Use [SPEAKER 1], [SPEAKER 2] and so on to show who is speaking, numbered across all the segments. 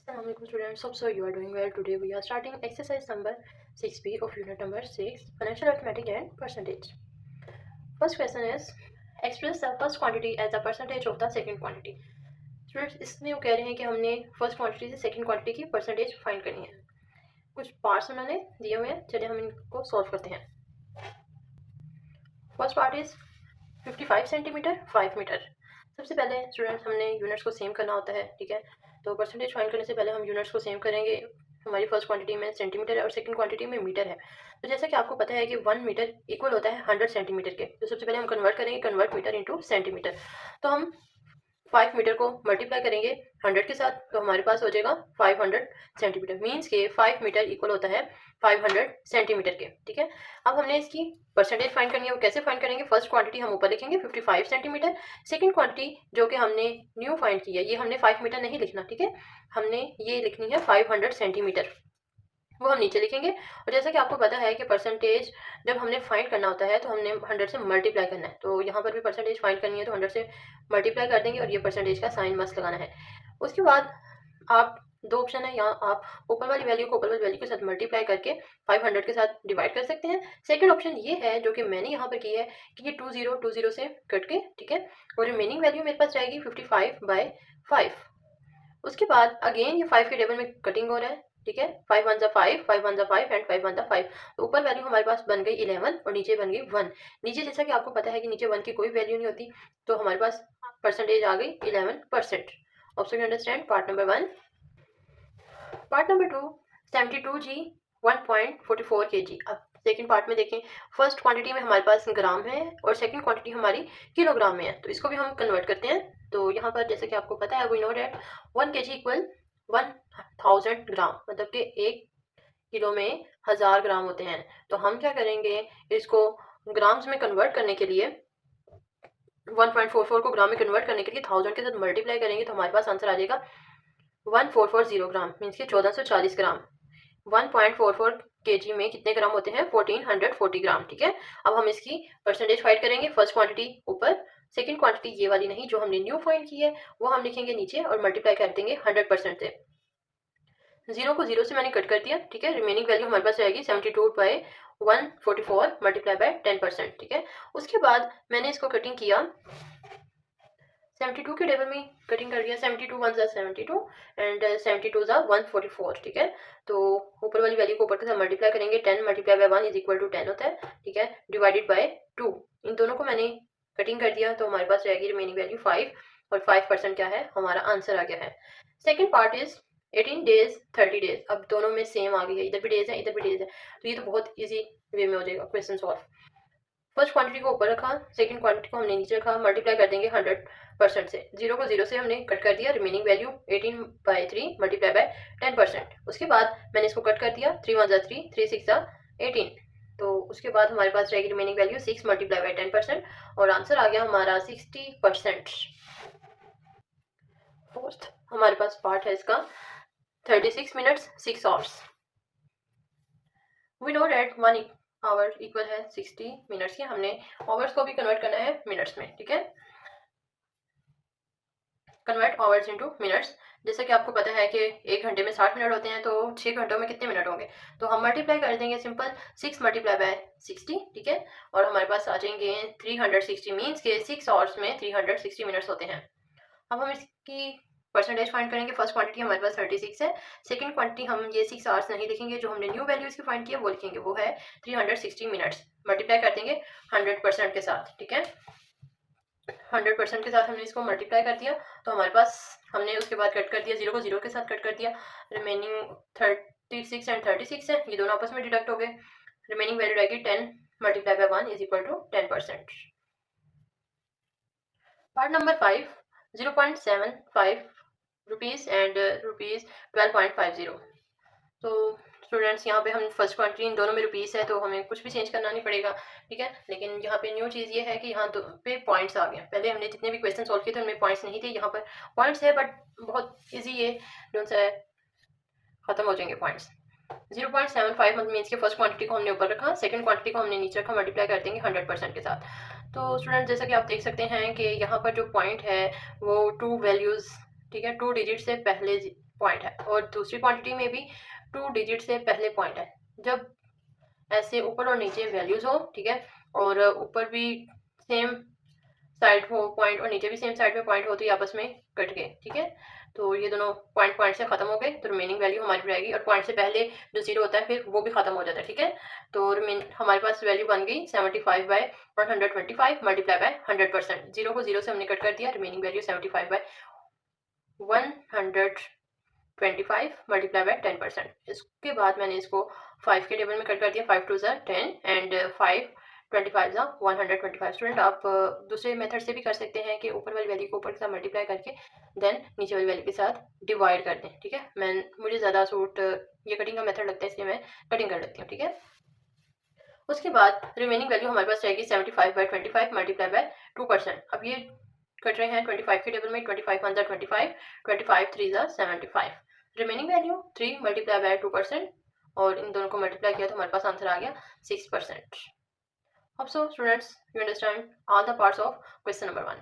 [SPEAKER 1] Assalamualaikum students, hope so you are doing well. Today we are starting exercise number 6b of unit number 6, financial arithmetic and percentage. First question is express the first quantity as a percentage of the second quantity. Students इसमें वो कह रहे हैं कि हमने first quantity से second quantity की percentage find करनी है. कुछ पार्ट्स उन्होंने दिए हुए हैं, चलिए हम इनको सॉल्व करते हैं. First part is 55 centimetre 5 metre. सबसे पहले स्टूडेंट्स हमने यूनिट्स को सेम करना होता है, ठीक है. तो परसेंटेज फाइंड करने से पहले हम यूनिट्स को सेम करेंगे. हमारी फर्स्ट क्वांटिटी में सेंटीमीटर है और सेकंड क्वांटिटी में मीटर है. तो जैसा कि आपको पता है कि 1 मीटर इक्वल होता है 100 सेंटीमीटर के. तो सबसे पहले हम कन्वर्ट करेंगे, कन्वर्ट मीटर इनटू सेंटीमीटर. तो हम 5 मीटर को मल्टीप्लाई करेंगे 100 के साथ, तो हमारे पास हो जाएगा 500 सेंटीमीटर. मीन्स के 5 मीटर इक्वल होता है 500 सेंटीमीटर के, ठीक है. अब हमने इसकी परसेंटेज फाइंड करनी है. वो कैसे फाइंड करेंगे? फर्स्ट क्वांटिटी हम ऊपर लिखेंगे 55 सेंटीमीटर. सेकंड क्वांटिटी जो कि हमने न्यू फाइंड की है, ये हमने 5 मीटर नहीं लिखना, ठीक है. हमने ये लिखनी है 500 सेंटीमीटर, वो हम नीचे लिखेंगे. और जैसा कि आपको पता है कि परसेंटेज जब हमने फाइंड करना होता है तो हमने 100 से मल्टीप्लाई करना है. तो यहाँ पर भी परसेंटेज फाइंड करनी है तो 100 से मल्टीप्लाई कर देंगे और ये परसेंटेज का साइन मस्त लगाना है. उसके बाद आप दो ऑप्शन है, यहाँ आप ऊपर वाली वैल्यू को ऊपर वाली वैल्यू के साथ मल्टीप्लाई करके 500 के साथ डिवाइड कर सकते हैं. सेकंड ऑप्शन ये है जो कि मैंने यहाँ पर की है कि ये 20 से कट के, ठीक है, और रिमेनिंग वैल्यू मेरे पास जाएगी 55/5. उसके बाद अगेन ये 5 के टेबल में कटिंग हो रहा है, ठीक है. 5 1 5, 5 1 5 एंड 5 1 5. तो ऊपर वैल्यू हमारे पास बन गई 11 और नीचे बन गई 1. नीचे जैसा कि आपको पता है कि नीचे 1 की कोई वैल्यू नहीं होती, तो हमारे पास परसेंटेज आ गई 11%. Option you understand part number 1. Part number 2 72g 1.44 kg. अब सेकंड पार्ट में देखें, फर्स्ट क्वांटिटी में हमारे पास ग्राम है और सेकंड क्वांटिटी हमारी किलोग्राम में है. तो इसको भी हम कन्वर्ट करते हैं. तो यहाँ पर जैसे कि आपको पता है, we know that 1 kg equal 1000 gram, मतलब कि 1 किलो में 1000 ग्राम होते हैं. तो हम क्या करेंगे, इसको ग्राम्स में कन्वर्ट करने के लिए 1.44 को ग्राम में कन्वर्ट करने के लिए 1000 के साथ मल्टीप्लाई करेंगे तो हमारे पास आंसर आ जाएगा 1440 ग्राम, मीन्स के 1440 ग्राम. 1.44 kg में कितने ग्राम होते हैं? 1440 ग्राम, ठीक है. अब हम इसकी परसेंटेज फाइंड करेंगे. फर्स्ट क्वांटिटी ऊपर, सेकंड क्वांटिटी ये वाली नहीं जो हमने न्यू फाइंड की है वो हम लिखेंगे नीचे और मल्टीप्लाई कर देंगे 100% से. 0 को 0 से मैंने कट कर दिया, ठीक है. रिमेनिंग वैल्यू हमारे पास रहेगी 72/144 मल्टीप्लाई बाय 10%, ठीक है. उसके बाद मैंने इसको कटिंग किया 72 के टेबल में कटिंग कर दिया. 72 1 72 एंड 72 144, ठीक है. तो ऊपर वाली वैल्यू को ऊपर के साथ मल्टीप्लाई करेंगे. 10 multiply by 1 is equal to 10 होता है, ठीक है, डिवाइडेड बाय 2. इन दोनों को मैंने कटिंग कर दिया तो हमारे पास रहेगी रिमेनिंग वैल्यू 5 और 5% क्या है? हमारा आंसर आ गया है. Second part is 18 days 30 days. अब दोनों में सेम आ गई है, इधर भी डेज है इधर भी डेज है, तो ये तो बहुत ईजी वे में हो जाएगा क्वेश्चन सॉल्व. फर्स्ट क्वांटिटी को ऊपर रखा, सेकंड क्वांटिटी को हमने नीचे रखा, मल्टीप्लाई कर देंगे 100% से. 0 को 0 से हमने कट कर दिया. Remaining value 18/3 multiply by 10%. उसके बाद मैंने इसको कट कर दिया. 3 1 3, 3 6 18. तो उसके बाद हमारे पास रहेगी रिमेनिंग वैल्यू 6 मल्टीप्लाई बाय 10% और आंसर आ गया हमारा 60%. फोर्थ हमारे पास पार्ट है इसका 36 minutes 6 hours. We know that 1 hour equal है 60 मिनट्स के. हमने आवर्स को भी कन्वर्ट करना है मिनट्स में, ठीक है. Convert hours into minutes. जैसे कि आपको पता है कि 1 घंटे में 60 मिनट होते हैं, तो 6 घंटों में कितने मिनट होंगे? तो हम मल्टीप्लाई कर देंगे सिंपल 6 मल्टीप्लाई बाय 60, ठीक है. और हमारे पास आ जाएंगे 360, मीन्स के 6 आवर्स में 360 मिनट्स होते हैं. अब हम इसकी परसेंटेज फाइंड करेंगे. फर्स्ट क्वांटिटी हमारे पास 36 है. सेकंड क्वांटिटी हम ये 6 आवर्स नहीं लिखेंगे, जो हमने न्यू वैल्यू इसकी फाइंड की है वो लिखेंगे, वो है 360 मिनट्स. मल्टीप्लाई कर देंगे 100% के साथ, ठीक है. 100% के साथ हमने इसको मल्टीप्लाई कर दिया तो हमारे पास, हमने उसके बाद कट कर दिया, 0 को 0 के साथ कट कर दिया. रिमेनिंग 36 एंड 36 है, ये दोनों आपस में डिडक्ट हो गए. रिमेनिंग वैल्यू रहेगी 10 multiply by 1 is equal to 10%. Part number 5 0.75 rupees and rupees 12.50. तो स्टूडेंट्स यहाँ पे हम फर्स्ट क्वांटिटी इन दोनों में रुपीज़ है तो हमें कुछ भी चेंज करना नहीं पड़ेगा, ठीक है. लेकिन यहाँ पे न्यू चीज़ ये है कि यहाँ पे पॉइंट्स आ गए. पहले हमने जितने भी क्वेश्चन सॉल्व किए थे उनमें पॉइंट्स नहीं थे, यहाँ पर पॉइंट्स है बट बहुत ईजी ये जो है ख़त्म हो जाएंगे पॉइंट्स. 0.75 मतलब मीन्स के फर्स्ट क्वांटिटी को हमने ऊपर रखा, सेकंड क्वांटिटी को हमने नीचे रखा, मल्टीप्लाई कर देंगे 100% के साथ. तो स्टूडेंट जैसा कि आप देख सकते हैं कि यहाँ पर जो पॉइंट है वो 2 वैल्यूज़, ठीक है, 2 डिजिट से पहले पॉइंट है और दूसरी क्वांटिटी में भी 2 डिजिट से पहले पॉइंट है। जब ऐसे ऊपर और नीचे वैल्यूज हो, ठीक है, और ऊपर भी सेम साइड हो पॉइंट और नीचे भी सेम साइड में पॉइंट हो, तो ये आपस में कट गए, ठीक है। तो ये दोनों पॉइंट से खत्म हो गए, तो रिमेनिंग वैल्यू हमारी रहेगी, और पॉइंट से पहले जो 0 होता है फिर वो भी खत्म हो जाता है, ठीक है। तो हमारे पास वैल्यू बन गई 75/125 मल्टीप्लाई बाय 100%। 0 को 0 से हमने कट कर दिया, रिमेनिंग वैल्यू 75/125 मल्टीप्लाई बाय 10%। इसके बाद मैंने इसको 5 के टेबल में कट कर दिया, 5 2 ज़ा 10 एंड 5 25 ज़ा 125। स्टूडेंट आप दूसरे मेथड से भी कर सकते हैं कि ऊपर वाली वैल्यू को ऊपर के साथ मल्टीप्लाई करके देन नीचे वाली वैल्यू के साथ डिवाइड कर दें, ठीक है। मुझे ज़्यादा सूट ये कटिंग का मेथड लगता है, इसलिए मैं कटिंग कर लेती हूँ, ठीक है। उसके बाद रिमेनिंग वैल्यू हमारे पास रहेगी 75/25 मल्टीप्लाई बाय 2%। अब ये कट रहे हैं 25 के टेबल में, 25 1 ज़ा 25, 25 3 ज़ा 75। रिमेनिंग वैल्यू 3 मल्टीप्लाई बाय 2%, और इन दोनों को मल्टीप्लाई किया तो हमारे पास आंसर आ गया 6%। Hope so, students, you understand all the parts of question number 1.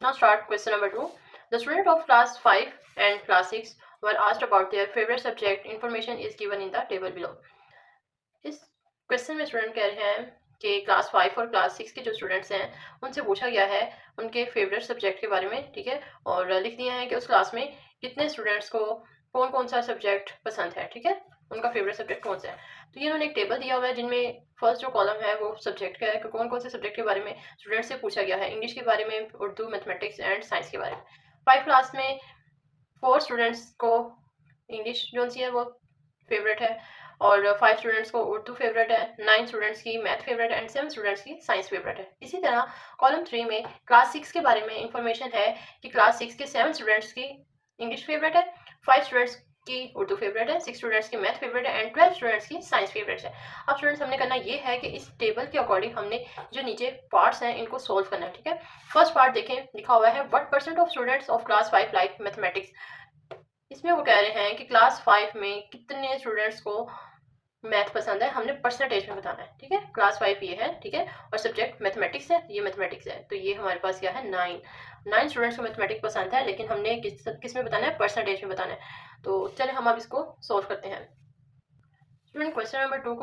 [SPEAKER 1] Now start question number 2. The student of class 5 and class 6 were asked about their favorite subject. Information is given in the table below. इस question में student कह रहे हैं कि class 5 और class 6 के जो students हैं उनसे पूछा गया है उनके फेवरेट सब्जेक्ट के बारे में, ठीक है, और लिख दिया है कि उस क्लास में कितने स्टूडेंट्स को कौन कौन सा सब्जेक्ट पसंद है, ठीक है, उनका फेवरेट सब्जेक्ट कौन सा है। तो ये उन्होंने एक टेबल दिया हुआ है जिनमें फर्स्ट जो कॉलम है वो सब्जेक्ट का है कि कौन कौन से सब्जेक्ट के बारे में स्टूडेंट से पूछा गया है। इंग्लिश के बारे में, उर्दू, मैथमेटिक्स एंड साइंस के बारे में। 5 क्लास में 4 स्टूडेंट्स को इंग्लिश जो सी है वो फेवरेट है, और 5 स्टूडेंट्स को उर्दू फेवरेट है, 9 स्टूडेंट्स की मैथ फेवरेट है एंड 7 स्टूडेंट्स की साइंस फेवरेट है। इसी तरह कॉलम 3 में क्लास 6 के बारे में इंफॉर्मेशन है कि क्लास 6 के 7 स्टूडेंट्स की इंग्लिश फेवरेट है, 5 स्टूडेंट्स की उर्दू फेवरेट है, 6 स्टूडेंट्स की मैथ फेवरेट है एंड 12 स्टूडेंट्स की साइंस फेवरेट है। अब स्टूडेंट्स हमने करना ये है कि इस टेबल के अकॉर्डिंग हमने जो नीचे पार्ट्स हैं इनको सोल्व करना है, ठीक है। फर्स्ट पार्ट देखें, लिखा हुआ है what percent of students of class 5 like mathematics. इसमें वो कह रहे हैं कि क्लास 5 में कितने स्टूडेंट्स को मैथ पसंद है, हमने परसेंटेज में बताना है, ठीक है। क्लास 5 ये है, ठीक है, और सब्जेक्ट मैथमेटिक्स है, ये मैथमेटिक्स है, तो ये हमारे पास क्या है 9 स्टूडेंट्स को मैथमेटिक्स पसंद है, लेकिन हमने किस में बताना है, परसेंटेज में बताना है। तो चले हम अब इसको सोल्व करते हैं। स्टूडेंट क्वेश्चन नंबर 2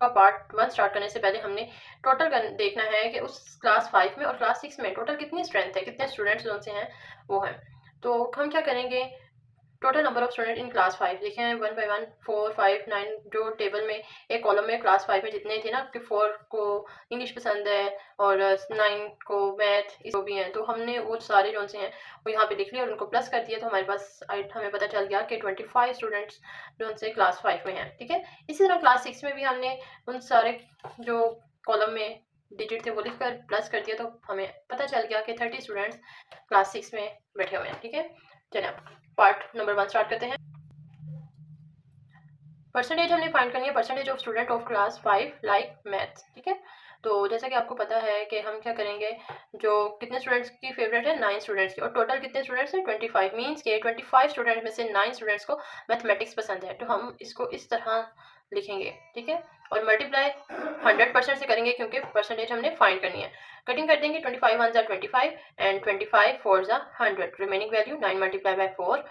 [SPEAKER 1] का पार्ट 1 स्टार्ट करने से पहले हमने टोटल देखना है कि उस क्लास 5 में और क्लास 6 में टोटल कितनी स्ट्रेंथ है, कितने स्टूडेंट्स जो से हैं वो हैं। तो हम क्या करेंगे, total number of student in class 5 लिखे हैं 1 बाय 1 4 5 9। जो टेबल में एक कॉलम में क्लास 5 में जितने थे ना कि 4 को इंग्लिश पसंद है और 9 को मैथ जो भी हैं, तो हमने वो सारे जो से हैं वो यहाँ पे लिख लिया और उनको प्लस कर दिया, तो हमारे पास हमें पता चल गया कि 25 स्टूडेंट्स जो से क्लास 5 में हैं, ठीक है। इसी तरह क्लास 6 में भी हमने उन सारे जो कॉलम में डिजिट थे वो लिख कर प्लस कर दिया, तो हमें पता चल गया कि 30 स्टूडेंट्स क्लास 6 में बैठे हुए हैं, ठीक है। चलिए पार्ट नंबर 1 स्टार्ट करते हैं। परसेंटेज हमने फाइंड करनी है, percentage of student of class 5 like maths, ठीक है। तो जैसा कि आपको पता है कि हम क्या करेंगे, जो कितने स्टूडेंट्स की फेवरेट है 9 स्टूडेंट्स की, और टोटल कितने स्टूडेंट्स हैं 25, मीन्स के 25 स्टूडेंट में से 9 स्टूडेंट्स को मैथमेटिक्स पसंद है, तो हम इसको इस तरह लिखेंगे, ठीक है, और मल्टीप्लाई 100% से करेंगे क्योंकि परसेंटेज हमने फाइंड करनी है। कटिंग कर देंगे, 25 1 ज़ा 25 एंड 25 4 ज़ा 100। Remaining value 9 multiply by 4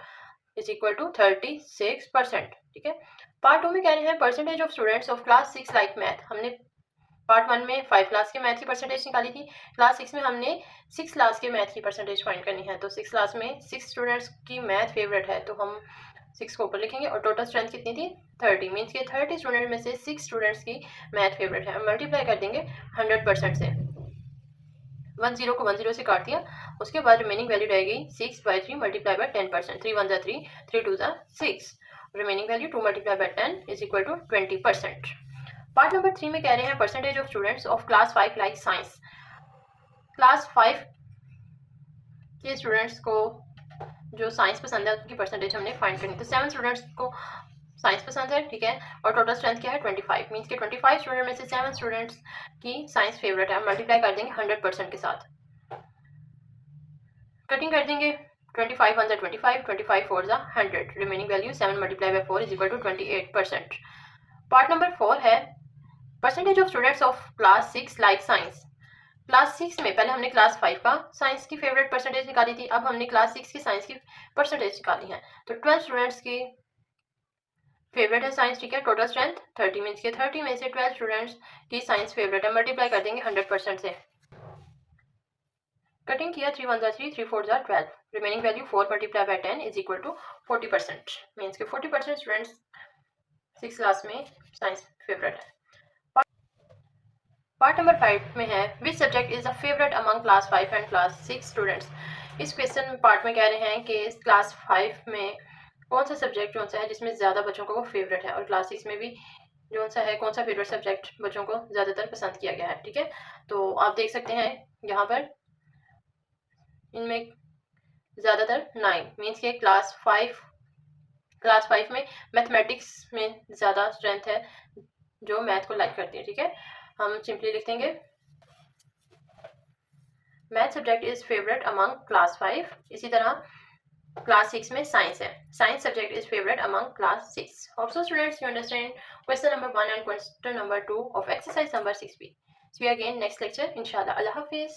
[SPEAKER 1] is equal to 36%, ठीक है। पार्ट 2 में कह रहे हैं percentage of students of class 6 like math. हमने पार्ट 1 में 5 क्लास के मैथ की परसेंटेज निकाली थी, क्लास 6 में हमने 6 क्लास के मैथ की परसेंटेज फाइंड करनी है। तो 6 क्लास में 6 स्टूडेंट्स की मैथ फेवरेट है, तो हम 6 को ऊपर लिखेंगे, और टोटल स्ट्रेंथ कितनी थी 30, मीन्स के 30 स्टूडेंट में से 6 स्टूडेंट्स की मैथ फेवरेट है। मल्टीप्लाई कर देंगे 100% से, 10 को 10 से काट दिया, उसके बाद रिमेनिंग वैल्यू रहेगी 6 बाई 3 मल्टीप्लाई बाय 10%। 3 1 ज़ा 3, 3 2 ज़ा 6। Remaining value 2 multiply by 10 is equal to 20%। Part number 3 में कह रहे हैं percentage of students of class 5 like science. Class 5 के स्टूडेंट्स को जो साइंस पसंद है उनकी परसेंटेज हमने फाइंड करनी। तो 7 स्टूडेंट्स को साइंस पसंद है, ठीक है, और टोटल स्ट्रेंथ क्या है 25, मीन्स के 25 स्टूडेंट में से 7 स्टूडेंट्स की साइंस फेवरेट है। मल्टीप्लाई कर देंगे 100% के साथ, कटिंग कर देंगे, 25 1 ज़ा 25, 25 4 ज़ा 100। Remaining value 7 multiply by 4 is equal to 28%। Part number 4 है percentage of students of class 6 like science. Class 6 में पहले हमने क्लास 5 का साइंस की फेवरेट परसेंटेज निकाली थी, अब हमने क्लास 6 की साइंस की परसेंटेज निकाली है। तो 12 स्टूडेंट्स की फेवरेट है साइंस, ठीक है। टोटल स्ट्रेंथ 30 मीन्स के 30 में से 12 स्टूडेंट्स की साइंस फेवरेट है, मल्टीप्लाई कर देंगे 100% से। कटिंग किया 3 1 3 3 4 12, remaining value 4 multiply by 10 is equal to 40%, means के 40% स्टूडेंट्स 6 क्लास में साइंस फेवरेट है। पार्ट नंबर 5 में है which subject is the favourite among class 5 and class 6 students. इस क्वेश्चन पार्ट में कह रहे हैं कि क्लास 5 में कौन सा सब्जेक्ट जो सा है जिसमें ज़्यादा बच्चों को वो फेवरेट है, और क्लास 6 में भी जो सा है कौन सा फेवरेट सब्जेक्ट बच्चों को ज़्यादातर पसंद किया गया है, ठीक है। तो आप देख सकते हैं यहाँ पर इनमें ज़्यादातर 9 मीन्स के क्लास 5 में मैथमेटिक्स में ज़्यादा स्ट्रेंथ है, जो मैथ को लाइक करती है, ठीक है। हम सिंपली लिख देंगे math subject is favourite among class 5। इसी तरह क्लास 6 में साइंस है, science subject is favourite among class 6। Hope so students you understand question number 1 and question number 2 of exercise number 6b. See you again next lecture, inshallah. Allah Hafiz.